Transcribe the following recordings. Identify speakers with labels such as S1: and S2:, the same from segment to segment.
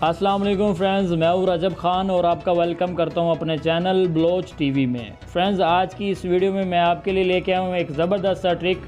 S1: अस्सलाम वालेकुम फ्रेंड्स, मैं हूँ रजब खान और आपका वेलकम करता हूँ अपने चैनल ब्लोच टीवी में। फ्रेंड्स, आज की इस वीडियो में मैं आपके लिए लेके आया हूँ एक ज़बरदस्त सा ट्रिक।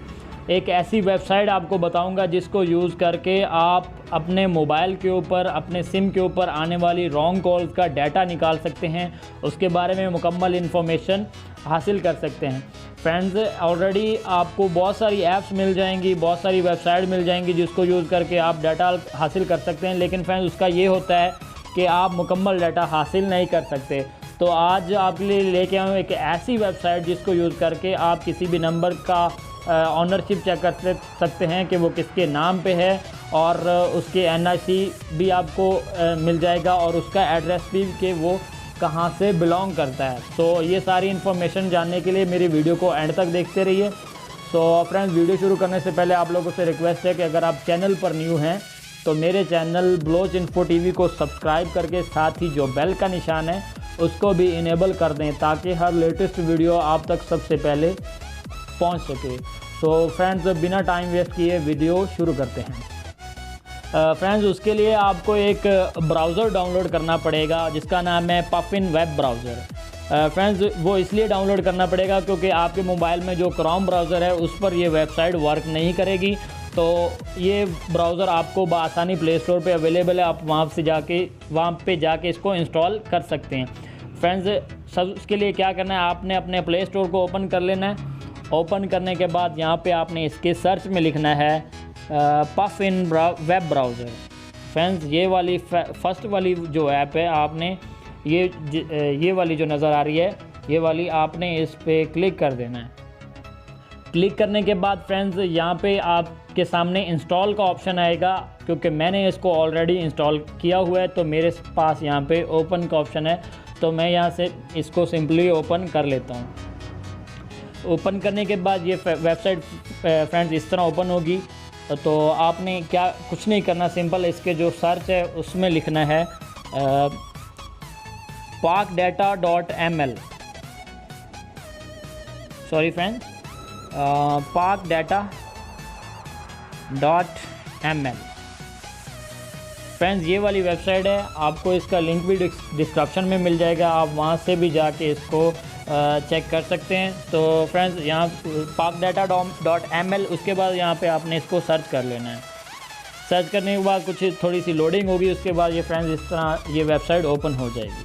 S1: एक ऐसी वेबसाइट आपको बताऊंगा जिसको यूज़ करके आप अपने मोबाइल के ऊपर, अपने सिम के ऊपर आने वाली रॉन्ग कॉल्स का डाटा निकाल सकते हैं, उसके बारे में मुकम्मल इन्फॉर्मेशन हासिल कर सकते हैं। फ्रेंड्स, ऑलरेडी आपको बहुत सारी ऐप्स मिल जाएंगी, बहुत सारी वेबसाइट मिल जाएंगी जिसको यूज़ करके आप डाटा हासिल कर सकते हैं, लेकिन फ्रेंड्स उसका ये होता है कि आप मुकम्मल डाटा हासिल नहीं कर सकते। तो आज आपके लिए लेके आया हूँ एक ऐसी वेबसाइट जिसको यूज़ करके आप किसी भी नंबर का ऑनरशिप चेक कर सकते हैं कि वो किसके नाम पे है, और उसके NIC भी आपको मिल जाएगा और उसका एड्रेस भी कि वो कहाँ से बिलोंग करता है। तो ये सारी इन्फॉर्मेशन जानने के लिए मेरी वीडियो को एंड तक देखते रहिए। तो फ्रेंड्स, वीडियो शुरू करने से पहले आप लोगों से रिक्वेस्ट है कि अगर आप चैनल पर न्यू हैं तो मेरे चैनल ब्लोच इन्फो टीवी को सब्सक्राइब करके साथ ही जो बेल का निशान है उसको भी इनेबल कर दें ताकि हर लेटेस्ट वीडियो आप तक सबसे पहले पहुंच सके। तो फ्रेंड्स, बिना टाइम वेस्ट किए वीडियो शुरू करते हैं। फ्रेंड्स, उसके लिए आपको एक ब्राउज़र डाउनलोड करना पड़ेगा जिसका नाम है पफिन वेब ब्राउज़र। फ्रेंड्स, वो इसलिए डाउनलोड करना पड़ेगा क्योंकि आपके मोबाइल में जो क्रोम ब्राउज़र है उस पर ये वेबसाइट वर्क नहीं करेगी। तो ये ब्राउज़र आपको बआसानी प्ले स्टोर पे अवेलेबल है, आप वहाँ पे जाके इसको इंस्टॉल कर सकते हैं। फ्रेंड्स, उसके लिए क्या करना है, आपने अपने प्ले स्टोर को ओपन कर लेना है। ओपन करने के बाद यहाँ पे आपने इसके सर्च में लिखना है पफिन वेब ब्राउज़र। फ्रेंड्स, ये वाली फर्स्ट वाली जो ऐप है, आपने ये वाली जो नज़र आ रही है, ये वाली आपने इस पर क्लिक कर देना है। क्लिक करने के बाद फ्रेंड्स, यहाँ पे आपके सामने इंस्टॉल का ऑप्शन आएगा। क्योंकि मैंने इसको ऑलरेडी इंस्टॉल किया हुआ है तो मेरे पास यहाँ पे ओपन का ऑप्शन है, तो मैं यहाँ से इसको सिंपली ओपन कर लेता हूँ। ओपन करने के बाद ये वेबसाइट फ्रेंड्स इस तरह ओपन होगी। तो आपने कुछ नहीं करना, सिंपल इसके जो सर्च है उसमें लिखना है parkdata.ml। Sorry friends, parkdata.ml। Friends, ये वाली वेबसाइट है, आपको इसका लिंक भी डिस्क्रिप्शन में मिल जाएगा, आप वहाँ से भी जाके इसको चेक कर सकते हैं। तो फ्रेंड्स, यहाँ parkdata.ml, उसके बाद यहाँ पे आपने इसको सर्च कर लेना है। सर्च करने के बाद कुछ थोड़ी सी लोडिंग होगी, उसके बाद ये फ्रेंड्स इस तरह ये वेबसाइट ओपन हो जाएगी।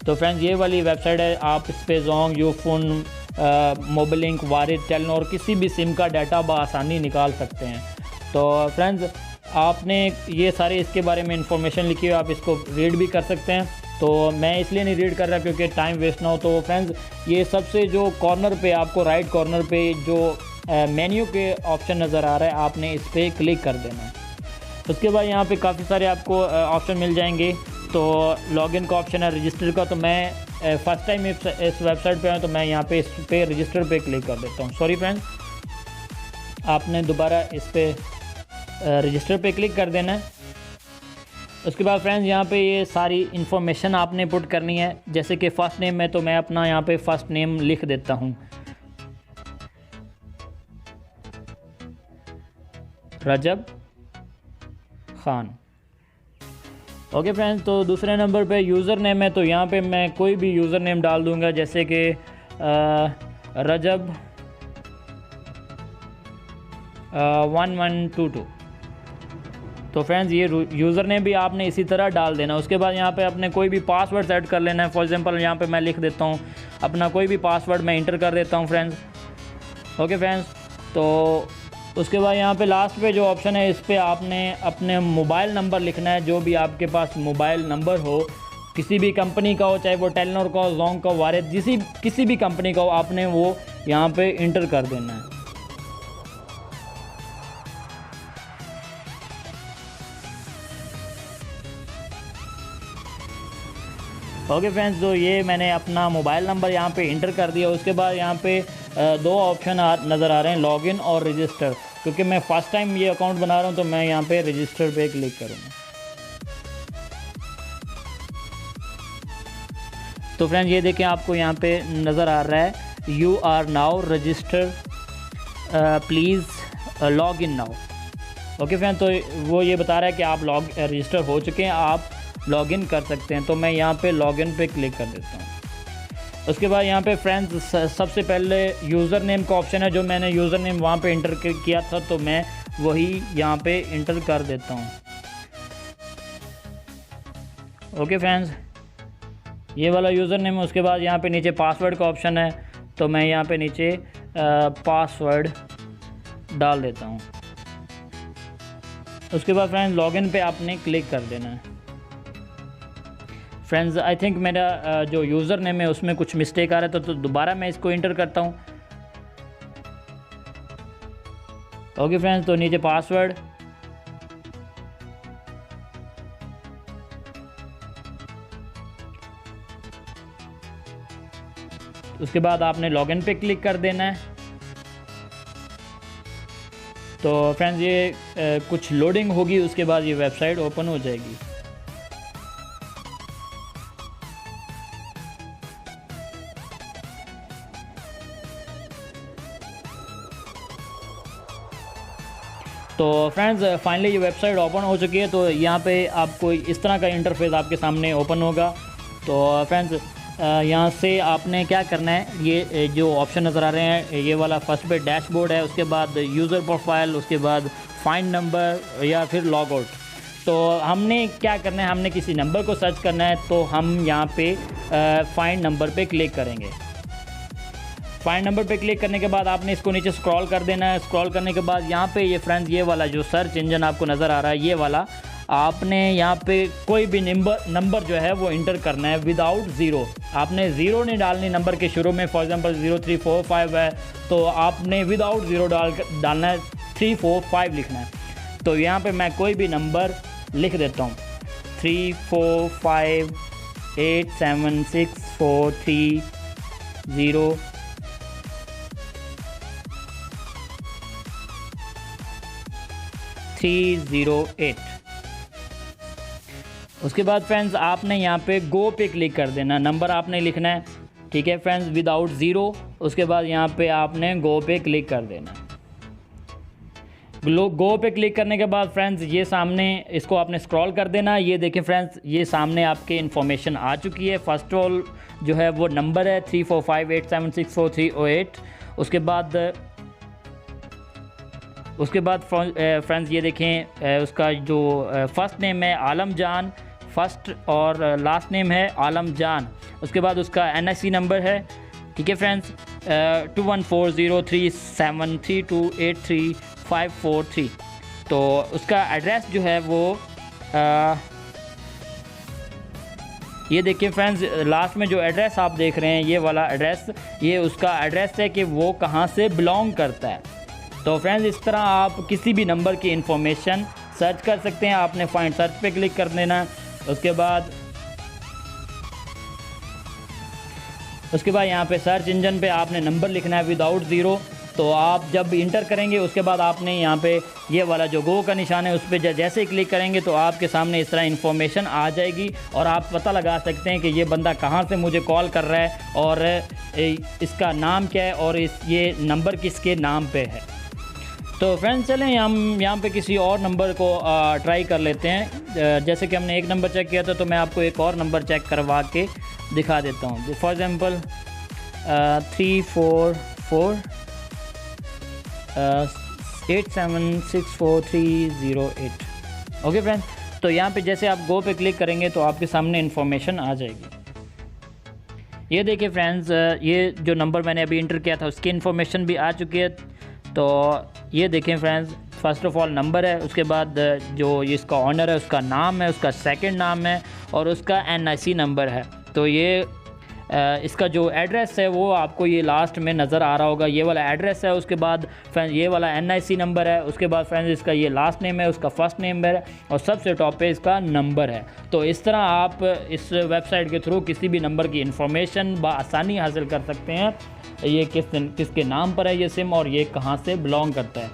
S1: तो फ्रेंड्स, ये वाली वेबसाइट है, आप इस पर Jong, Ufone, Mobilink, worried, Telenor किसी भी सिम का डाटा बआसानी निकाल सकते हैं। तो फ्रेंड्स, आपने ये सारे इसके बारे में इंफॉर्मेशन लिखी है, आप इसको रीड भी कर सकते हैं। तो मैं इसलिए नहीं रीड कर रहा क्योंकि टाइम वेस्ट ना हो। तो फ्रेंड्स, ये सबसे जो कॉर्नर पे आपको राइट कॉर्नर पे जो मेन्यू के ऑप्शन नज़र आ रहा है, आपने इस पर क्लिक कर देना है। उसके बाद यहाँ पे काफ़ी सारे आपको ऑप्शन मिल जाएंगे। तो लॉगिन का ऑप्शन है, रजिस्टर का, तो मैं फर्स्ट टाइम इस वेबसाइट पे हूँ तो मैं यहाँ पे इस पे रजिस्टर पे क्लिक कर देता हूँ। सॉरी फ्रेंड्स, आपने दोबारा इस पर रजिस्टर पे क्लिक कर देना है। उसके बाद फ्रेंड्स, यहाँ पे ये सारी इन्फॉर्मेशन आपने पुट करनी है। जैसे कि फ़र्स्ट नेम है तो मैं अपना यहाँ पे फ़र्स्ट नेम लिख देता हूँ, रजब खान। ओके फ्रेंड्स, तो दूसरे नंबर पे यूज़र नेम है, तो यहाँ पे मैं कोई भी यूज़र नेम डाल दूँगा, जैसे कि रजब 1122। तो फ्रेंड्स, ये यूज़र नेम भी आपने इसी तरह डाल देना। उसके बाद यहाँ पे अपने कोई भी पासवर्ड सेट कर लेना है। फॉर एग्जांपल, यहाँ पे मैं लिख देता हूँ अपना कोई भी पासवर्ड, मैं इंटर कर देता हूँ फ्रेंड्स। ओके फ्रेंड्स, तो उसके बाद यहाँ पे लास्ट पे जो ऑप्शन है, इस पर आपने अपने मोबाइल नंबर लिखना है। जो भी आपके पास मोबाइल नंबर हो, किसी भी कंपनी का हो, चाहे वो टेलीनॉर का हो, जोंग का, वारिद, किसी भी कंपनी का हो, आपने वो यहाँ पे इंटर कर देना है। ओके फ्रेंड्स, तो ये मैंने अपना मोबाइल नंबर यहाँ पे इंटर कर दिया। उसके बाद यहाँ पे दो ऑप्शन नज़र आ रहे हैं, लॉगिन और रजिस्टर। क्योंकि मैं फ़र्स्ट टाइम ये अकाउंट बना रहा हूँ तो मैं यहाँ पे रजिस्टर पे क्लिक करूँगा। तो फ्रेंड्स, ये देखें, आपको यहाँ पे नज़र आ रहा है you are now register, please log in now. Okay friends, तो वो ये बता रहा है कि आप रजिस्टर हो चुके हैं, आप लॉगिन कर सकते हैं। तो मैं यहाँ पे लॉगिन पे क्लिक कर देता हूँ। उसके बाद यहाँ पे फ्रेंड्स सबसे पहले यूज़र नेम का ऑप्शन है, जो मैंने यूज़र नेम वहाँ पे इंटर किया था, तो मैं वही यहाँ पे इंटर कर देता हूँ। ओके फ्रेंड्स, ये वाला यूज़र नेम है। उसके बाद यहाँ पे नीचे पासवर्ड का ऑप्शन है, तो मैं यहाँ पे नीचे पासवर्ड डाल देता हूँ। उसके बाद फ्रेंड्स लॉगिन पे आपने क्लिक कर देना है। फ्रेंड्स आई थिंक मेरा जो यूज़र नेम है उसमें कुछ मिस्टेक आ रहा है, तो दोबारा मैं इसको इंटर करता हूँ। ओके फ्रेंड्स, तो नीचे पासवर्ड, उसके बाद आपने लॉगिन पे क्लिक कर देना है। तो फ्रेंड्स ये कुछ लोडिंग होगी, उसके बाद ये वेबसाइट ओपन हो जाएगी। तो फ्रेंड्स फाइनली ये वेबसाइट ओपन हो चुकी है। तो यहाँ पे आपको इस तरह का इंटरफेस आपके सामने ओपन होगा। तो फ्रेंड्स यहाँ से आपने क्या करना है, ये जो ऑप्शन नज़र आ रहे हैं, ये वाला फर्स्ट पे डैशबोर्ड है, उसके बाद यूज़र प्रोफाइल, उसके बाद फाइंड नंबर या फिर लॉग आउट। तो हमने क्या करना है, हमने किसी नंबर को सर्च करना है, तो हम यहाँ पे फाइंड नंबर पे क्लिक करेंगे। फाइंड नंबर पे क्लिक करने के बाद आपने इसको नीचे स्क्रॉल कर देना है। स्क्रॉल करने के बाद यहाँ पे ये फ्रेंड्स ये वाला जो सर्च इंजन आपको नज़र आ रहा है, ये वाला आपने यहाँ पे कोई भी नंबर जो है वो इंटर करना है विदाउट ज़ीरो। आपने ज़ीरो नहीं डालनी नंबर के शुरू में। फॉर एग्जांपल 0345 है, तो आपने विदाउट ज़ीरो डालना है, 345 लिखना है। तो यहाँ पे मैं कोई भी नंबर लिख देता हूँ, 345876430 उसके बाद फ्रेंड्स आपने यहाँ पे गो पे क्लिक कर देना, नंबर आपने लिखना है, ठीक है फ्रेंड्स, विदाउट ज़ीरो। उसके बाद यहाँ पे आपने गो पे क्लिक कर देना। गो पे क्लिक करने के बाद फ्रेंड्स ये सामने इसको आपने स्क्रॉल कर देना। ये देखें फ्रेंड्स, ये सामने आपके इन्फॉर्मेशन आ चुकी है। फर्स्ट ऑल जो है वो नंबर है 34587643008। उसके बाद फ्रेंड्स ये देखें उसका जो फर्स्ट नेम है आलम जान, फर्स्ट और लास्ट नेम है आलम जान। उसके बाद उसका NIC नंबर है, ठीक है फ्रेंड्स, 21403732835543। तो उसका एड्रेस जो है वो ये देखिए फ्रेंड्स, लास्ट में जो एड्रेस आप देख रहे हैं, ये वाला एड्रेस, ये उसका एड्रेस है कि वो कहाँ से बिलोंग करता है। तो फ्रेंड्स इस तरह आप किसी भी नंबर की इंफॉर्मेशन सर्च कर सकते हैं। आपने फाइंड सर्च पे क्लिक कर देना। उसके बाद यहाँ पे सर्च इंजन पे आपने नंबर लिखना है विदाउट ज़ीरो। तो आप जब इंटर करेंगे उसके बाद आपने यहाँ पे ये वाला जो गो का निशान है उस पर जैसे ही क्लिक करेंगे तो आपके सामने इस तरह इन्फॉर्मेशन आ जाएगी और आप पता लगा सकते हैं कि ये बंदा कहाँ से मुझे कॉल कर रहा है और इसका नाम क्या है और ये नंबर किसके नाम पे है। तो फ्रेंड्स चलें हम यहाँ पे किसी और नंबर को ट्राई कर लेते हैं। जैसे कि हमने एक नंबर चेक किया था, तो मैं आपको एक और नंबर चेक करवा के दिखा देता हूँ। For example 34487643008। ओके फ्रेंड्स, तो यहाँ पे जैसे आप गो पे क्लिक करेंगे तो आपके सामने इन्फॉर्मेशन आ जाएगी। ये देखिए फ्रेंड्स, ये जो नंबर मैंने अभी इंटर किया था उसकी इन्फॉर्मेशन भी आ चुकी है। तो ये देखें friends, first of all number है, उसके बाद जो इसका ऑनर है उसका नाम है, उसका सेकंड नाम है और उसका NIC नंबर है। तो ये इसका जो एड्रेस है वो आपको ये लास्ट में नज़र आ रहा होगा, ये वाला एड्रेस है। उसके बाद फ्रेंड्स ये वाला NIC नंबर है। उसके बाद फ्रेंड्स इसका ये लास्ट नेम है, उसका फर्स्ट नेम है और सबसे टॉप पे इसका नंबर है। तो इस तरह आप इस वेबसाइट के थ्रू किसी भी नंबर की इन्फॉर्मेशन बआसानी हासिल कर सकते हैं, ये किसके नाम पर है ये सिम और ये कहाँ से बिलोंग करता है।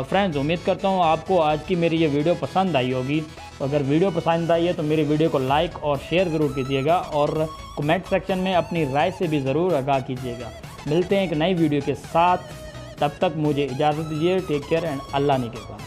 S1: फ्रेंड्स उम्मीद करता हूँ आपको आज की मेरी ये वीडियो पसंद आई होगी। तो अगर वीडियो पसंद आई है तो मेरी वीडियो को लाइक और शेयर ज़रूर कीजिएगा और कमेंट सेक्शन में अपनी राय से भी ज़रूर आगाह कीजिएगा। मिलते हैं एक नई वीडियो के साथ, तब तक मुझे इजाज़त दीजिए। टेक केयर एंड अल्लाह ने के पास।